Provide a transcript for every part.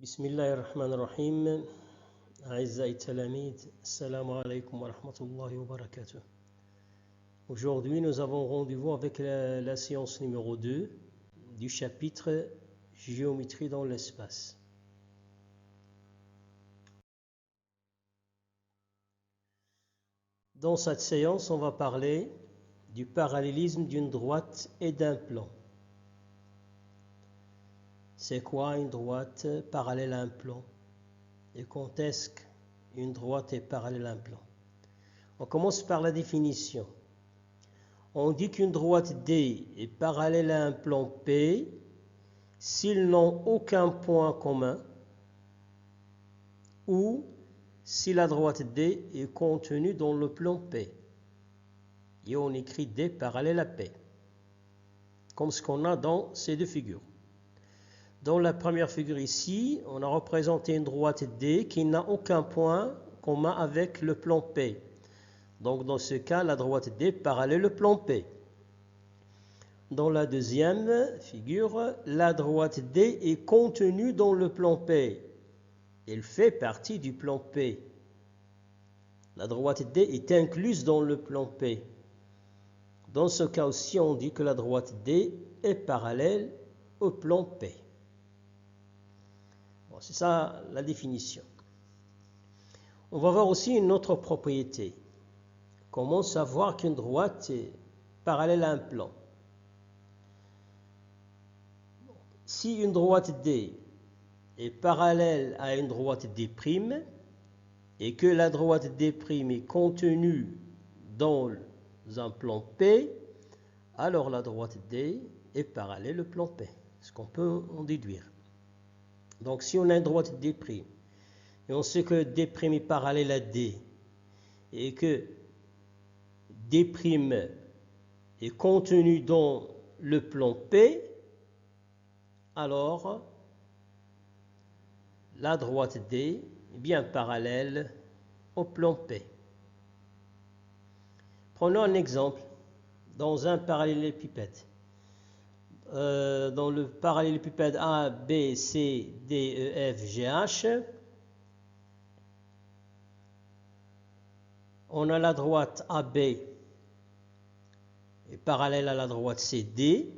بسم الله الرحمن الرحيم أعزائي التلاميذ السلام عليكم ورحمة الله وبركاته. Aujourd'hui nous avons rendez-vous avec la séance numéro 2 du chapitre Géométrie dans l'espace. Dans cette séance, on va parler du parallélisme d'une droite et d'un plan. C'est quoi une droite parallèle à un plan? Et quand est-ce qu'une droite est parallèle à un plan? On commence par la définition. On dit qu'une droite D est parallèle à un plan P s'ils n'ont aucun point commun ou si la droite D est contenue dans le plan P. Et on écrit D parallèle à P, comme ce qu'on a dans ces deux figures. Dans la première figure ici, on a représenté une droite D qui n'a aucun point commun avec le plan P. Donc dans ce cas, la droite D parallèle au plan P. Dans la deuxième figure, la droite D est contenue dans le plan P. Elle fait partie du plan P. La droite D est incluse dans le plan P. Dans ce cas aussi, on dit que la droite D est parallèle au plan P. C'est ça la définition. On va voir aussi une autre propriété. Comment savoir qu'une droite est parallèle à un plan? Si une droite D est parallèle à une droite D' et que la droite D' est contenue dans un plan P, alors la droite D est parallèle au plan P. Ce qu'on peut en déduire. Donc si on a une droite D' et on sait que D' est parallèle à D et que D' est contenu dans le plan P, alors la droite D est bien parallèle au plan P. Prenons un exemple dans un parallélépipède. Dans le parallélépipède A, B, C, D, E, F, G, H, on a la droite AB est parallèle à la droite CD,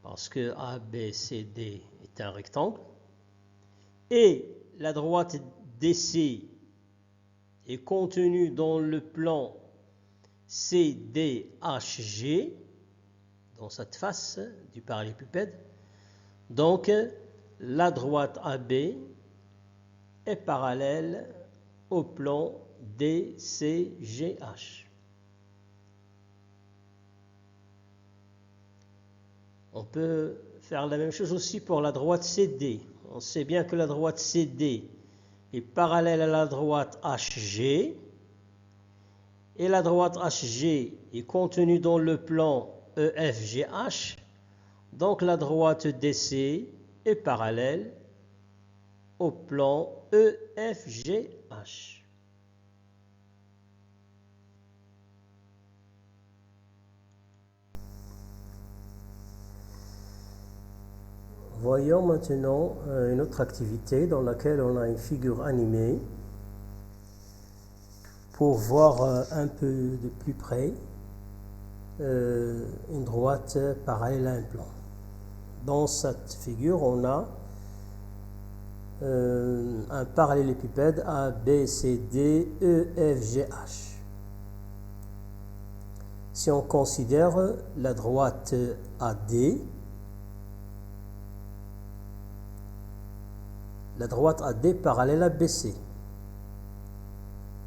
parce que ABCD est un rectangle, et la droite DC est contenue dans le plan CDHG, dans cette face du parallélépipède. Donc, la droite AB est parallèle au plan DCGH. On peut faire la même chose aussi pour la droite CD. On sait bien que la droite CD est parallèle à la droite HG et la droite HG est contenue dans le plan EFGH, donc la droite DC est parallèle au plan EFGH. Voyons maintenant une autre activité dans laquelle on a une figure animée pour voir un peu de plus près une droite parallèle à un plan. Dans cette figure, on a un parallélépipède A, B, C, D, E, F, G, H. Si on considère la droite AD, la droite AD parallèle à BC,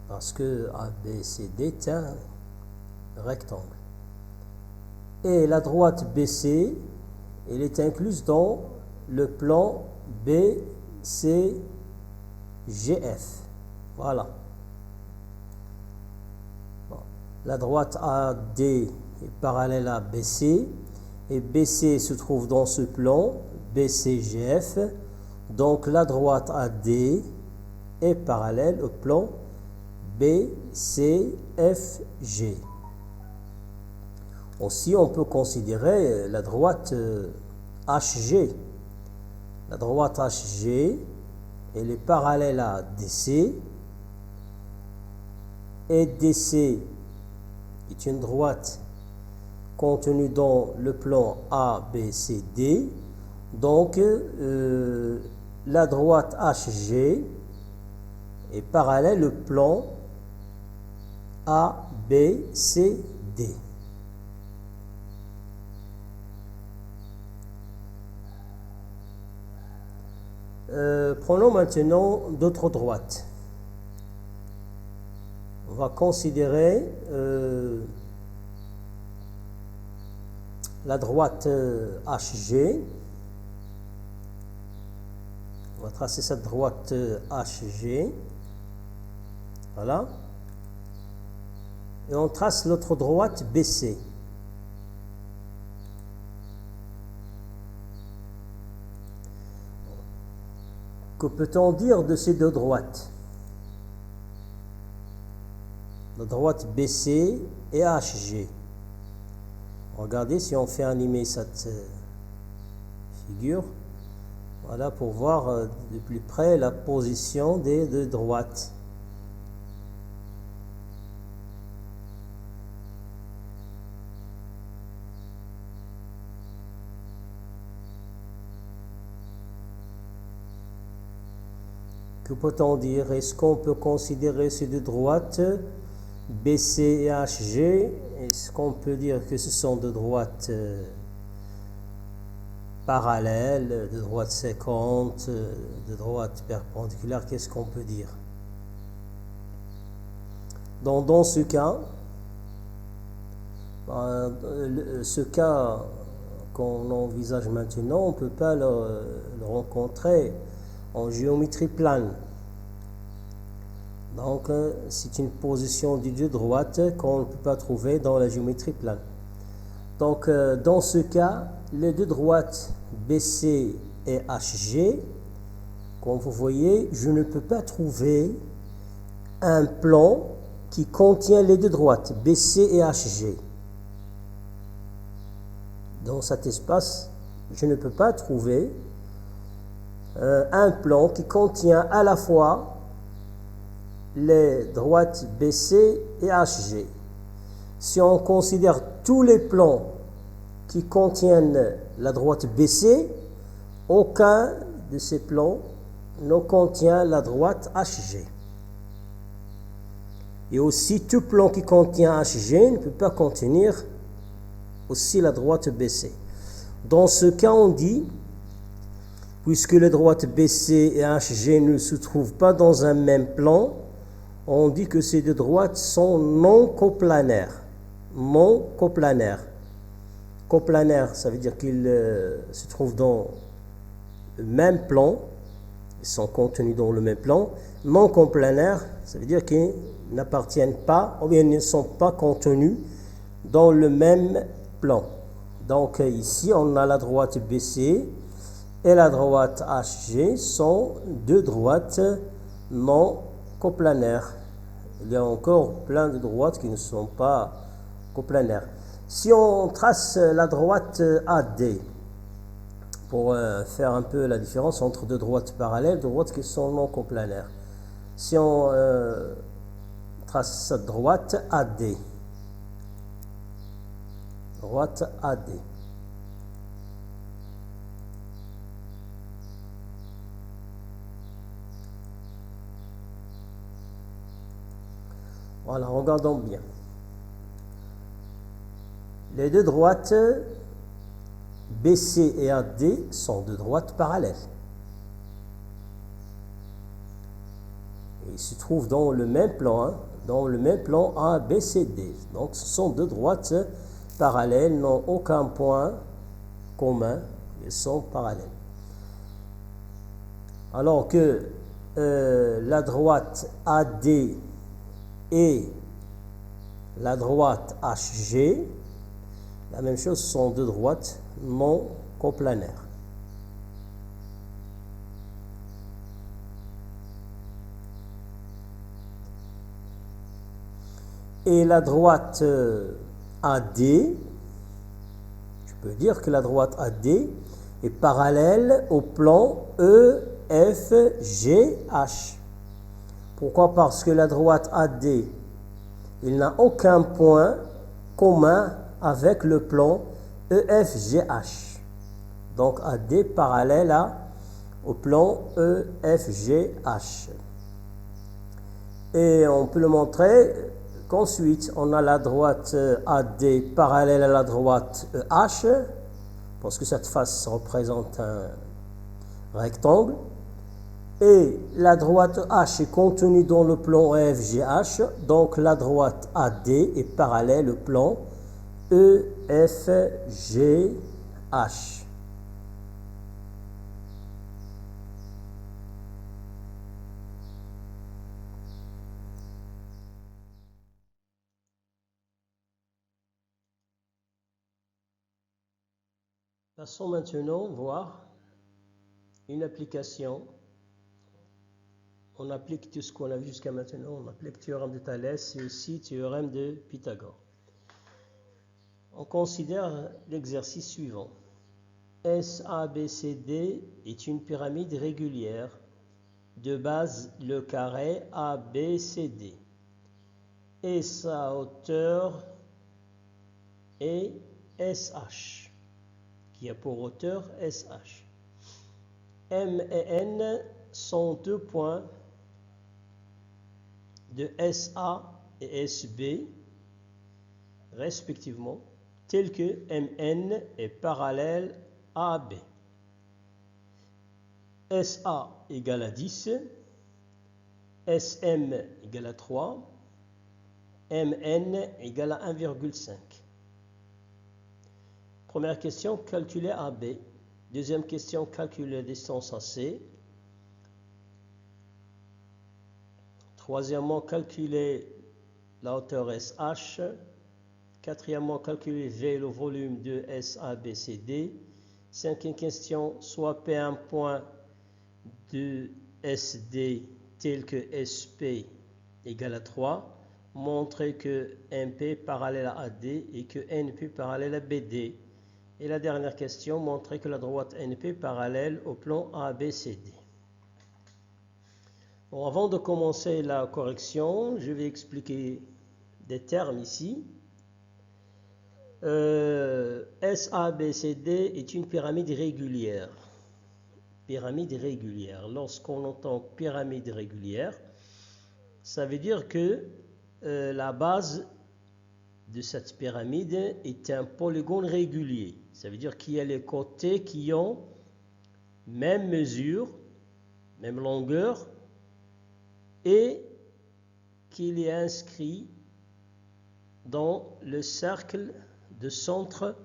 parce que ABCD est un rectangle. Et la droite BC, elle est incluse dans le plan BCGF. Voilà. Bon. La droite AD est parallèle à BC, et BC se trouve dans ce plan BCGF. Donc la droite AD est parallèle au plan BCFG. Aussi, on peut considérer la droite HG. La droite HG, elle est parallèle à DC. Et DC est une droite contenue dans le plan ABCD. Donc, la droite HG est parallèle au plan ABCD. Prenons maintenant d'autres droites. On va considérer la droite HG. On va tracer cette droite HG. Voilà. Et on trace l'autre droite BC. Que peut-on dire de ces deux droites? La droite BC et HG. Regardez si on fait animer cette figure. Voilà, pour voir de plus près la position des deux droites. Que peut-on dire? Est-ce qu'on peut considérer ces deux droites, BC et HG? Est-ce qu'on peut dire que ce sont deux droites parallèles, deux droites séquentes, deux droites perpendiculaires? Qu'est-ce qu'on peut dire? Dans ce cas, ce cas qu'on envisage maintenant, on ne peut pas le rencontrer en géométrie plane. Donc, c'est une position des deux droites qu'on ne peut pas trouver dans la géométrie plane. Donc, dans ce cas, les deux droites BC et HG, comme vous voyez, je ne peux pas trouver un plan qui contient les deux droites BC et HG. Dans cet espace, je ne peux pas trouver un plan qui contient à la fois les droites BC et HG. Si on considère tous les plans qui contiennent la droite BC, aucun de ces plans ne contient la droite HG. Et aussi, tout plan qui contient HG ne peut pas contenir aussi la droite BC. Dans ce cas, on dit, puisque les droites BC et HG ne se trouvent pas dans un même plan, on dit que ces deux droites sont non coplanaires. Non coplanaires. Coplanaires, ça veut dire qu'ils se trouvent dans le même plan, ils sont contenus dans le même plan. Non coplanaires, ça veut dire qu'ils n'appartiennent pas, ou bien ils ne sont pas contenus dans le même plan. Donc ici, on a la droite BC et la droite HG sont deux droites non coplanaires. Il y a encore plein de droites qui ne sont pas coplanaires. Si on trace la droite AD, pour faire un peu la différence entre deux droites parallèles, deux droites qui sont non coplanaires. Si on trace cette droite AD, droite AD. Voilà, regardons bien. Les deux droites BC et AD sont deux droites parallèles. Et ils se trouvent dans le même plan, ABCD. Donc ce sont deux droites parallèles, n'ont aucun point commun, elles sont parallèles. Alors que la droite AD et la droite HG, la même chose, sont deux droites non coplanaires. Et la droite AD, je peux dire que la droite AD est parallèle au plan EFGH. Pourquoi? Parce que la droite AD, il n'a aucun point commun avec le plan EFGH. Donc AD parallèle au plan EFGH. Et on peut le montrer qu'ensuite on a la droite AD parallèle à la droite EH, parce que cette face représente un rectangle. Et la droite H est contenue dans le plan EFGH, donc la droite AD est parallèle au plan EFGH. Passons maintenant voir une application. On applique tout ce qu'on a vu jusqu'à maintenant. On applique théorème de Thalès et aussi théorème de Pythagore. On considère l'exercice suivant. SABCD est une pyramide régulière de base le carré ABCD et sa hauteur est SH, qui a pour hauteur SH. M et N sont deux points de SA et SB, respectivement, tels que MN est parallèle à AB. SA égale à 10, SM égale à 3, MN égale à 1,5. Première question, calculer AB. Deuxième question, calculer la distance AC. Troisièmement, calculer la hauteur SH. Quatrièmement, calculer V, le volume de SABCD. Cinquième question, soit P un point de SD tel que SP égale à 3. Montrer que MP parallèle à AD et que NP parallèle à BD. Et la dernière question, montrer que la droite NP parallèle au plan ABCD. Bon, avant de commencer la correction, je vais expliquer des termes ici. SABCD est une pyramide régulière. Pyramide régulière. Lorsqu'on entend pyramide régulière, ça veut dire que la base de cette pyramide est un polygone régulier. Ça veut dire qu'il y a les côtés qui ont même mesure, même longueur, et qu'il est inscrit dans le cercle de centre,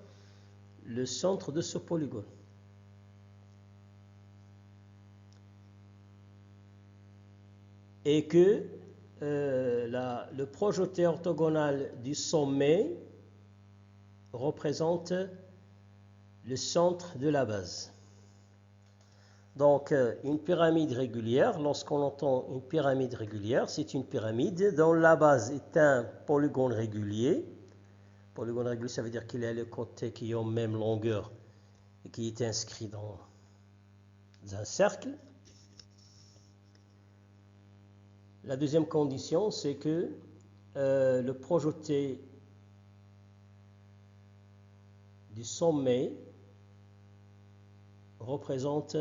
le centre de ce polygone. Et que le projeté orthogonal du sommet représente le centre de la base. Donc, une pyramide régulière, lorsqu'on entend une pyramide régulière, c'est une pyramide dont la base est un polygone régulier. Polygone régulier, ça veut dire qu'il a les côtés qui ont même longueur et qui est inscrit dans un cercle. La deuxième condition, c'est que le projeté du sommet représente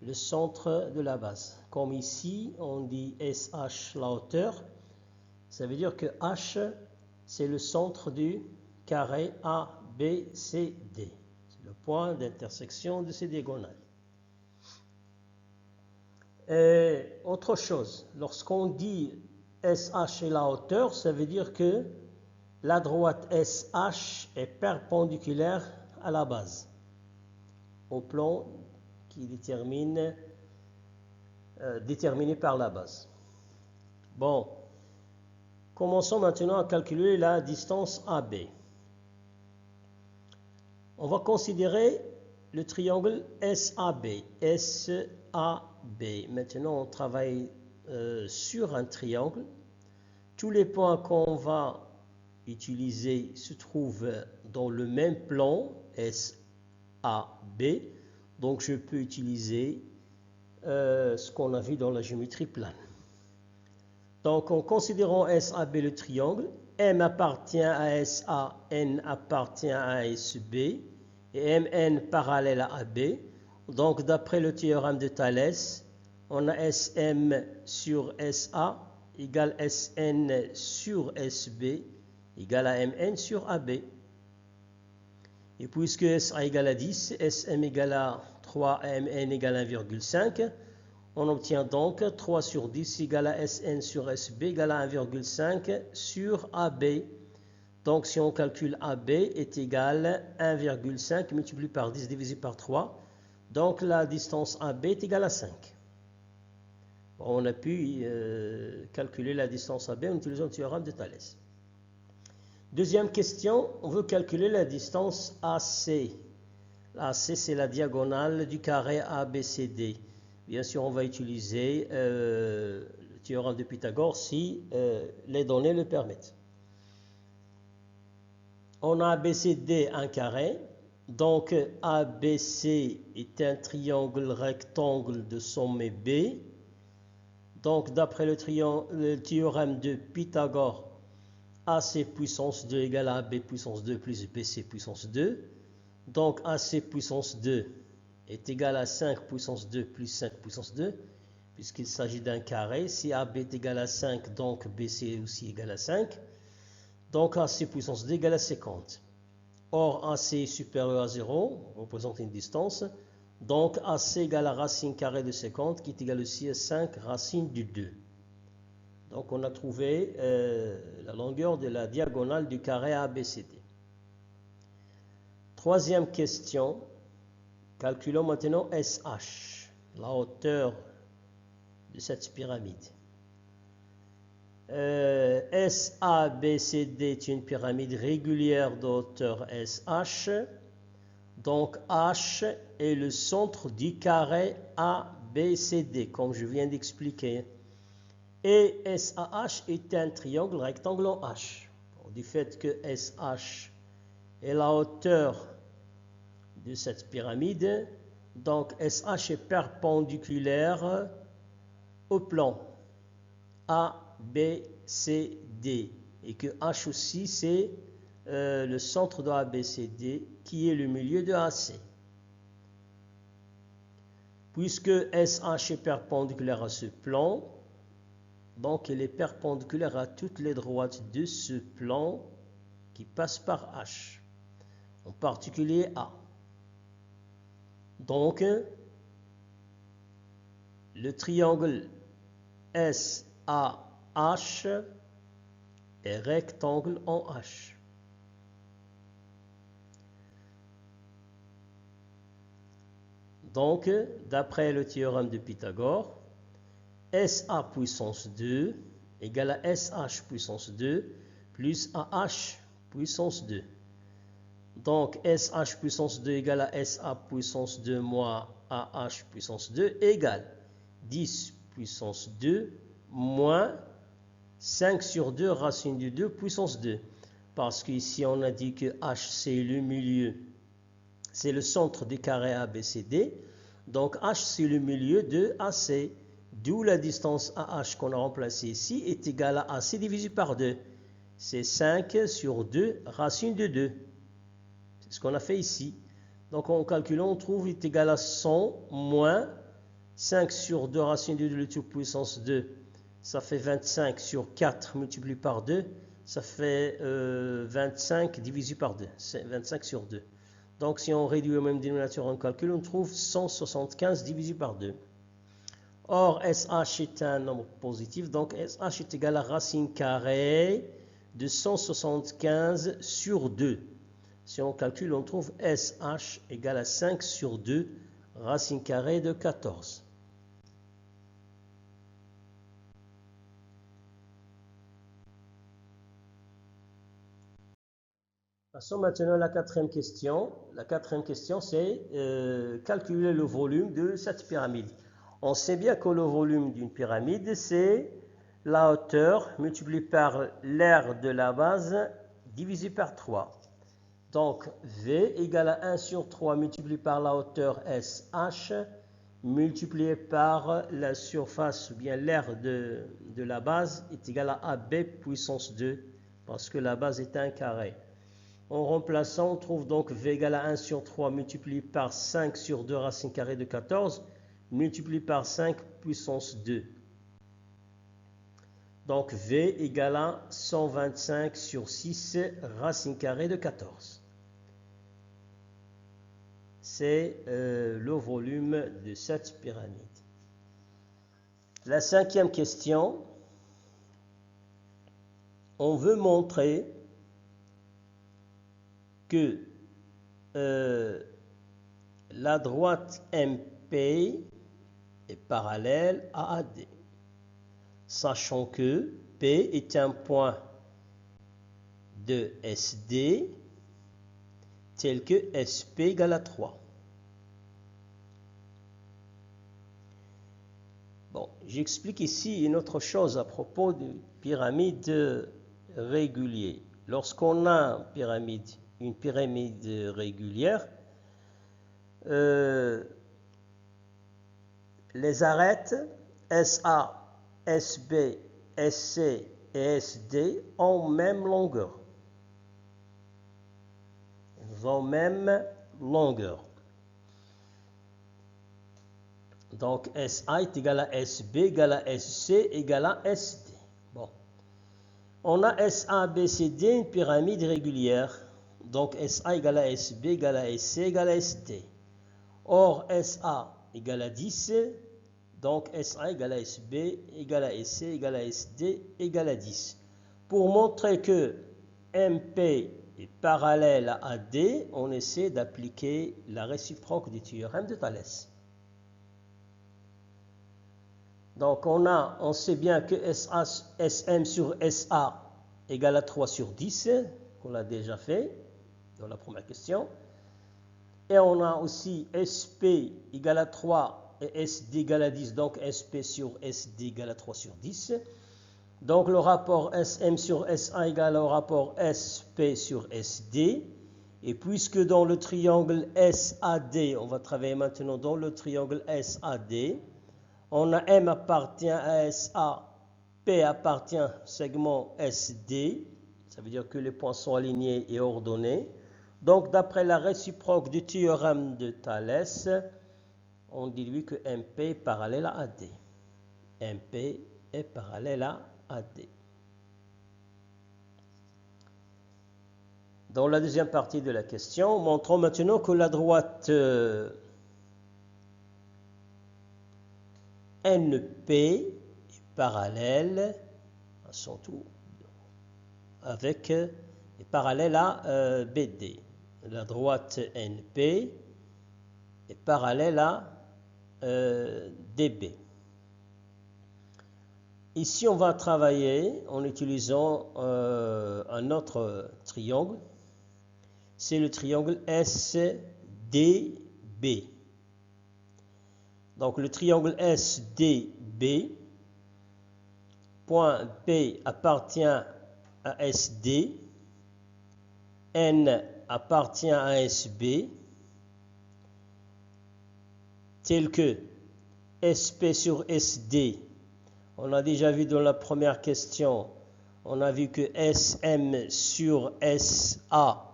le centre de la base. Comme ici, on dit SH, la hauteur, ça veut dire que H, c'est le centre du carré ABCD. C'est le point d'intersection de ces diagonales. Et autre chose, lorsqu'on dit SH est la hauteur, ça veut dire que la droite SH est perpendiculaire à la base, au plan qui déterminé par la base. Bon, commençons maintenant à calculer la distance AB. On va considérer le triangle SAB. Maintenant, on travaille sur un triangle. Tous les points qu'on va utiliser se trouvent dans le même plan, AB. Donc je peux utiliser ce qu'on a vu dans la géométrie plane. Donc en considérant SAB le triangle, M appartient à SA, N appartient à SB et MN parallèle à AB. Donc d'après le théorème de Thalès, on a SM sur SA égale SN sur SB égale à MN sur AB. Et puisque SA égale à 10, SM égale à 3, MN égale à 1,5, on obtient donc 3 sur 10 égale à SN sur SB égale à 1,5 sur AB. Donc si on calcule AB est égal à 1,5 multiplié par 10 divisé par 3. Donc la distance AB est égale à 5. On a pu calculer la distance AB en utilisant le théorème de Thalès. Deuxième question, on veut calculer la distance AC. AC, c'est la diagonale du carré ABCD. Bien sûr, on va utiliser le théorème de Pythagore si les données le permettent. On a ABCD un carré. Donc ABC est un triangle rectangle de sommet B. Donc d'après le théorème de Pythagore, AC puissance 2 égale à AB puissance 2 plus BC puissance 2. Donc AC puissance 2 est égal à 5 puissance 2 plus 5 puissance 2, puisqu'il s'agit d'un carré. Si AB est égal à 5, donc BC est aussi égal à 5. Donc AC puissance 2 égale à 50. Or AC est supérieur à 0, représente une distance. Donc AC égale à racine carrée de 50, qui est égal aussi à 5 racine du 2. Donc on a trouvé la longueur de la diagonale du carré ABCD. Troisième question, calculons maintenant SH, la hauteur de cette pyramide. SABCD est une pyramide régulière de hauteur SH. Donc H est le centre du carré ABCD, comme je viens d'expliquer. Et SAH est un triangle rectangle en H. Du fait que SH est la hauteur de cette pyramide, donc SH est perpendiculaire au plan ABCD. Et que H aussi, c'est le centre de ABCD qui est le milieu de AC. Puisque SH est perpendiculaire à ce plan, donc elle est perpendiculaire à toutes les droites de ce plan qui passe par H, en particulier A. Donc, le triangle SAH est rectangle en H. Donc, d'après le théorème de Pythagore, SA puissance 2 égale à SH puissance 2 plus AH puissance 2. Donc, SH puissance 2 égale à SA puissance 2 moins AH puissance 2 égale 10 puissance 2 moins 5 sur 2 racine du 2 puissance 2. Parce qu'ici, on a dit que H, c'est le milieu, c'est le centre du carré ABCD. Donc, H, c'est le milieu de AC. D'où la distance AH qu'on a remplacée ici est égale à AC divisé par 2. C'est 5 sur 2 racine de 2. C'est ce qu'on a fait ici. Donc en calculant, on trouve est égal à 100 moins 5 sur 2 racine de 2 le tout puissance 2. Ça fait 25 sur 4 multiplié par 2. Ça fait 25 divisé par 2. C'est 25 sur 2. Donc si on réduit au même dénominateur en calcul, on trouve 175 divisé par 2. Or, SH est un nombre positif, donc SH est égal à racine carrée de 175 sur 2. Si on calcule, on trouve SH égale à 5 sur 2, racine carrée de 14. Passons maintenant à la quatrième question. La quatrième question, c'est calculer le volume de cette pyramide. On sait bien que le volume d'une pyramide, c'est la hauteur multipliée par l'aire de la base divisé par 3. Donc, V égale à 1 sur 3 multiplié par la hauteur SH, multiplié par la surface, ou bien l'aire de la base, est égal à AB puissance 2, parce que la base est un carré. En remplaçant, on trouve donc V égale à 1 sur 3 multiplié par 5 sur 2 racine carrée de 14, multiplié par 5 puissance 2. Donc V égale à 125 sur 6 racine carrée de 14. C'est le volume de cette pyramide. La 5e question, on veut montrer que la droite MP est parallèle à AD, sachant que P est un point de SD tel que SP égale à 3. Bon, j'explique ici une autre chose à propos de pyramide régulière. Lorsqu'on a une pyramide régulière, les arêtes SA, SB, SC et SD ont même longueur. Ils ont même longueur. Donc SA est égal à SB, égal à SC, égal à SD. Bon. On a SA, B, C, D, une pyramide régulière. Donc SA égale à SB, égale à SC, égale à SD. Or, SA égale à 10. Donc SA égale à SB, égale à SC, égale à SD, égale à 10. Pour montrer que MP est parallèle à AD, on essaie d'appliquer la réciproque du théorème de Thalès. Donc on sait bien que SM sur SA égale à 3 sur 10, qu'on a déjà fait dans la première question. Et on a aussi SP égale à 3 et SD égale à 10, donc SP sur SD égale à 3 sur 10. Donc le rapport SM sur SA égale au rapport SP sur SD. Et puisque dans le triangle SAD, on va travailler maintenant dans le triangle SAD, on a M appartient à SA, P appartient au segment SD, ça veut dire que les points sont alignés et ordonnés. Donc d'après la réciproque du théorème de Thalès, on dit que MP est parallèle à AD. MP est parallèle à AD. Dans la deuxième partie de la question, montrons maintenant que la droite NP est parallèle à son tour est parallèle à BD. La droite NP est parallèle à DB. Ici, on va travailler en utilisant un autre triangle. C'est le triangle SDB. Donc le triangle SDB, point P appartient à SD, N appartient à SB, tel que SP sur SD. On a déjà vu dans la première question, on a vu que SM sur SA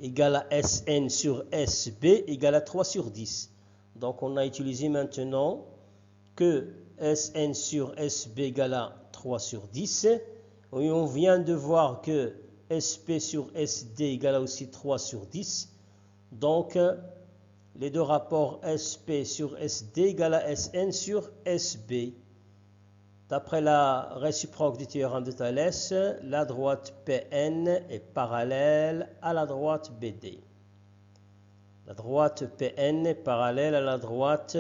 égale à SN sur SB égale à 3 sur 10. Donc on a utilisé maintenant que SN sur SB égale à 3 sur 10. Et on vient de voir que SP sur SD égale à aussi 3 sur 10. Donc les deux rapports SP sur SD égale à SN sur SB. D'après la réciproque du théorème de Thalès, la droite PN est parallèle à la droite BD. La droite PN est parallèle à la droite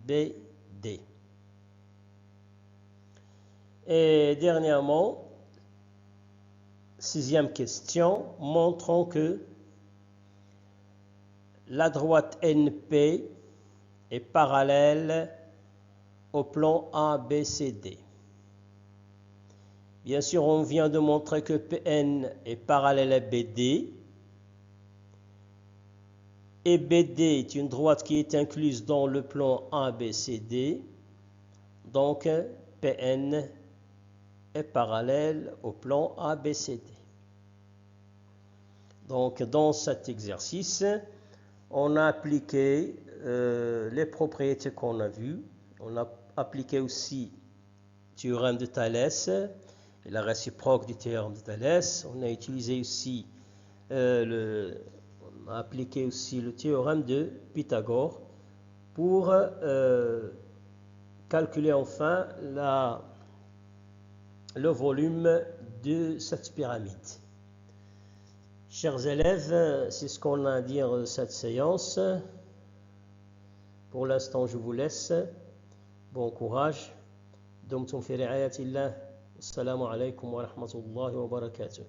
BD. Et dernièrement, sixième question, montrons que la droite NP est parallèle au plan ABCD. Bien sûr, on vient de montrer que PN est parallèle à BD. et BD est une droite qui est incluse dans le plan ABCD, donc PN est parallèle au plan ABCD. Donc dans cet exercice, on a appliqué les propriétés qu'on a vues. On a appliqué aussi le théorème de Thalès et la réciproque du théorème de Thalès. On a utilisé aussi on a appliqué aussi le théorème de Pythagore pour calculer enfin le volume de cette pyramide. Chers élèves, c'est ce qu'on a à dire de cette séance. Pour l'instant, je vous laisse. Bon courage. دمتم في رعاية الله. السلام عليكم ورحمة الله وبركاته.